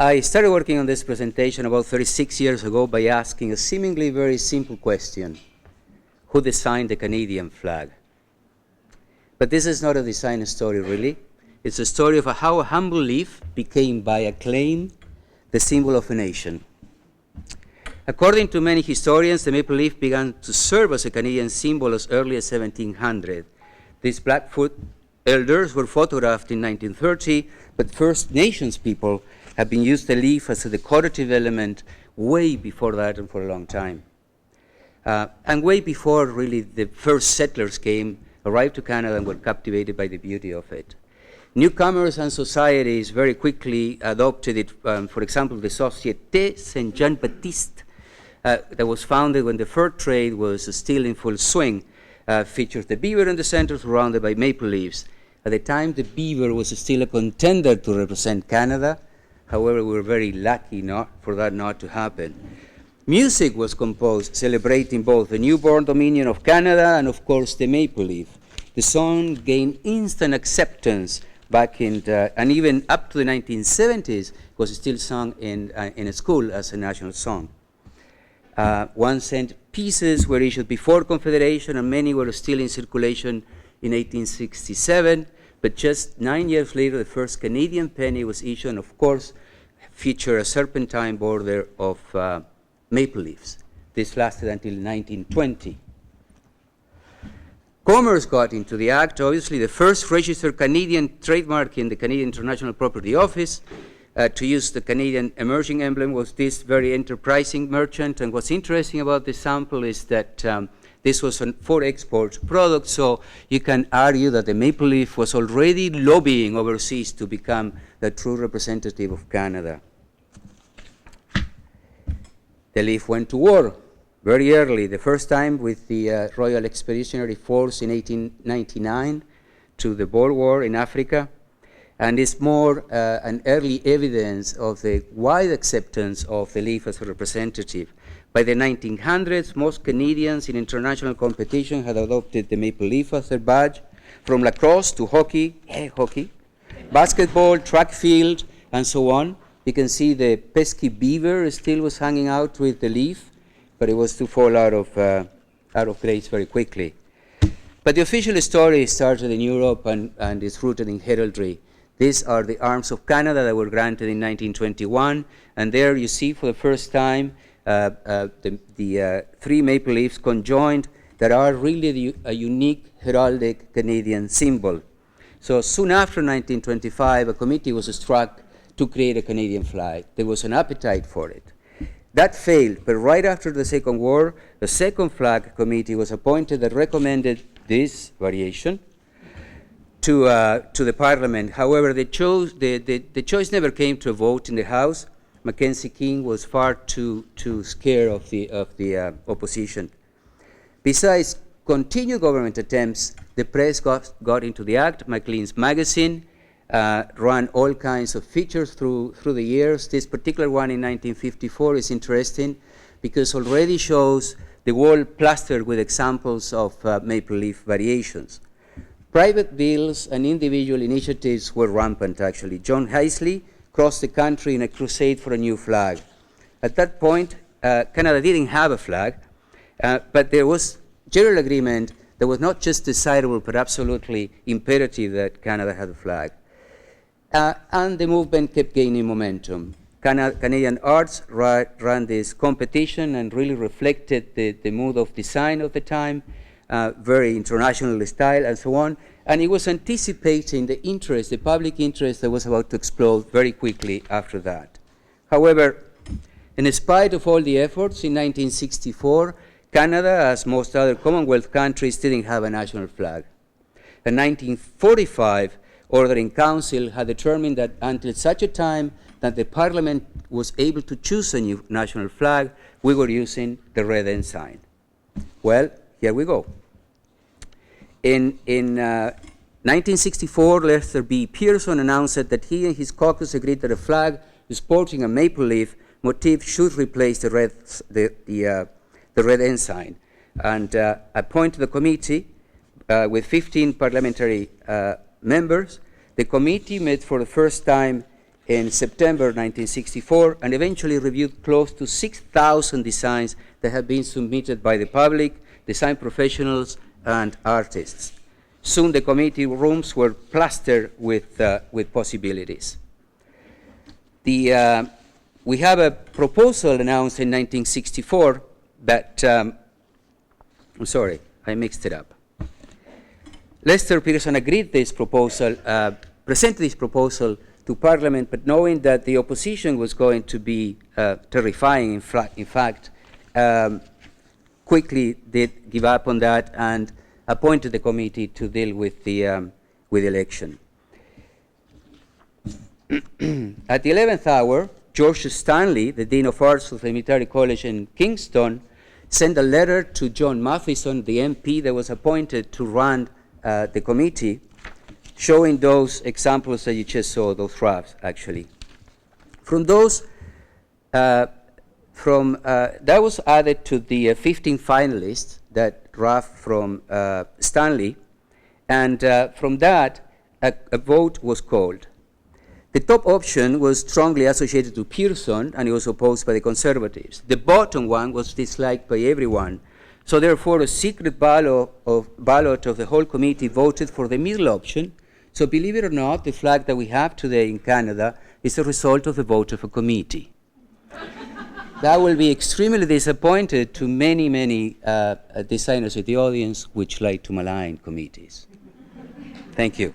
I started working on this presentation about 36 years ago by asking a seemingly very simple question: who designed the Canadian flag? But this is not a design story, really. It's a story of how a humble leaf became, by acclaim, the symbol of a nation. According to many historians, the maple leaf began to serve as a Canadian symbol as early as 1700. These Blackfoot elders were photographed in 1930, but First Nations people have been used the leaf as a decorative element way before that and for a long time. And way before, really, the first settlers arrived to Canada and were captivated by the beauty of it. Newcomers and societies very quickly adopted it. For example, the Société Saint-Jean-Baptiste that was founded when the fur trade was still in full swing features the beaver in the center surrounded by maple leaves. At the time, the beaver was still a contender to represent Canada. However, we were very lucky for that not to happen. Music was composed celebrating both the newborn dominion of Canada and, of course, the maple leaf. The song gained instant acceptance back in, and even up to the 1970s, was still sung in a school as a national song. 1 cent pieces were issued before Confederation, and many were still in circulation in 1867. But just 9 years later, the first Canadian penny was issued, and of course, featured a serpentine border of maple leaves. This lasted until 1920. Commerce got into the act. Obviously, the first registered Canadian trademark in the Canadian International Property Office to use the Canadian emerging emblem was this very enterprising merchant. And what's interesting about this sample is that this was a for export product, so you can argue that the maple leaf was already lobbying overseas to become the true representative of Canada. The leaf went to war very early, the first time with the Royal Expeditionary Force in 1899 to the Boer War in Africa, and is more an early evidence of the wide acceptance of the leaf as a representative. By the 1900s, most Canadians in international competition had adopted the maple leaf as their badge, from lacrosse to hockey, basketball, track field, and so on. You can see the pesky beaver still was hanging out with the leaf, but it was to fall out of place very quickly. But the official story started in Europe and is rooted in heraldry. These are the arms of Canada that were granted in 1921, and there you see for the first time the three maple leaves conjoined that are really a unique heraldic Canadian symbol. So soon after 1925, a committee was struck to create a Canadian flag. There was an appetite for it. That failed, but right after the Second War, the second flag committee was appointed that recommended this variation to the Parliament. However, the choice never came to a vote in the House. Mackenzie King was far too scared of the opposition. Besides continued government attempts, the press got into the act. Maclean's magazine ran all kinds of features through the years. This particular one in 1954 is interesting because already shows the wall plastered with examples of maple leaf variations. Private bills and individual initiatives were rampant, actually. John Heisley crossed the country in a crusade for a new flag. At that point, Canada didn't have a flag, but there was general agreement that was not just desirable, but absolutely imperative that Canada had a flag. And the movement kept gaining momentum. Canadian Arts ran this competition and really reflected the mood of design of the time, very international style and so on. And it was anticipating the interest, the public interest that was about to explode very quickly after that. However, in spite of all the efforts, in 1964, Canada, as most other Commonwealth countries, didn't have a national flag. In 1945, Ordering Council had determined that until such a time that the Parliament was able to choose a new national flag, we were using the red ensign. Well, here we go. In 1964, Lester B. Pearson announced that he and his caucus agreed that a flag sporting a maple leaf motif should replace the red ensign, and appointed a committee with 15 parliamentary members. The committee met for the first time in September 1964 and eventually reviewed close to 6,000 designs that have been submitted by the public, design professionals, and artists. Soon the committee rooms were plastered with possibilities. We have a proposal announced in 1964 that, I'm sorry, I mixed it up. Lester Pearson agreed this proposal, presented this proposal to Parliament, but knowing that the opposition was going to be terrifying, in fact, quickly did give up on that and appointed the committee to deal with the election. At the 11th hour, George Stanley, the Dean of Arts of the Military College in Kingston, sent a letter to John Mathison, the MP that was appointed to run the committee, showing those examples that you just saw, those drafts, actually. From those, that was added to the 15 finalists, that draft from Stanley, and from that, a vote was called. The top option was strongly associated to Pearson, and it was opposed by the Conservatives. The bottom one was disliked by everyone. So therefore, a secret ballot of the whole committee voted for the middle option. So believe it or not, the flag that we have today in Canada is a result of the vote of a committee. That will be extremely disappointed to many, many designers in the audience which like to malign committees. Thank you.